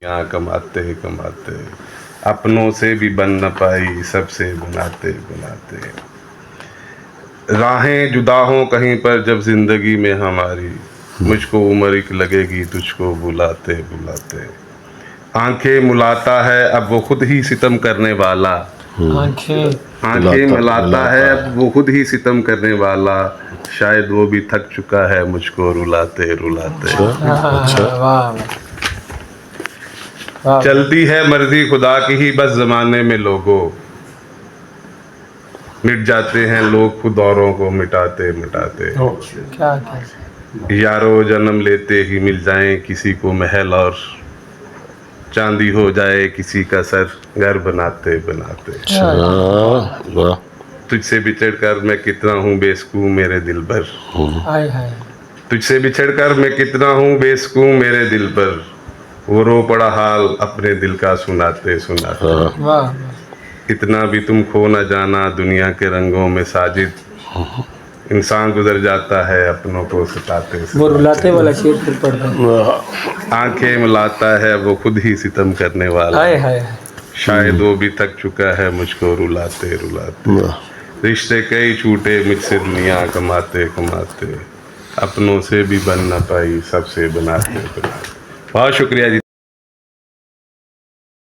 यहाँ कमाते कमाते अपनों से भी बन न पाई, सबसे बनाते बनाते। राहें जुदा हों कहीं पर जब जिंदगी में हमारी, मुझको उम्र एक लगेगी तुझको बुलाते बुलाते। आंखें मुलाता है अब वो खुद ही सितम करने वाला, आंखें मिलाता है अब वो खुद ही सितम करने वाला। शायद वो भी थक चुका है मुझको रुलाते रुलाते। चलती है मर्जी खुदा की ही बस जमाने में लोगों, मिट जाते हैं लोग खुद औरों को मिटाते मिटाते। यारो जन्म लेते ही मिल जाएं किसी को महल और चांदी हो जाए किसी का सर, घर बनाते बनाते। तुझसे बिछड़ कर मैं कितना हूँ बेसुकूं मेरे दिल पर, तुझसे बिछड़ कर मैं कितना हूँ बेसुकूं मेरे दिल पर। वो रो पड़ा हाल अपने दिल का सुनाते सुनाते। इतना भी तुम खो न जाना दुनिया के रंगों में साजिद, इंसान गुजर जाता है अपनों को सताते वो रुलाते वाला शेर फिर पढ़। आंखें मिलाता है वो खुद ही सितम करने वाला, शायद वो भी थक चुका है मुझको रुलाते रुलाते। रिश्ते कई छूटे मुझसे दुनिया कमाते कमाते, अपनों से भी बन न पाई सबसे बनाते बनाते। बहुत शुक्रिया जी।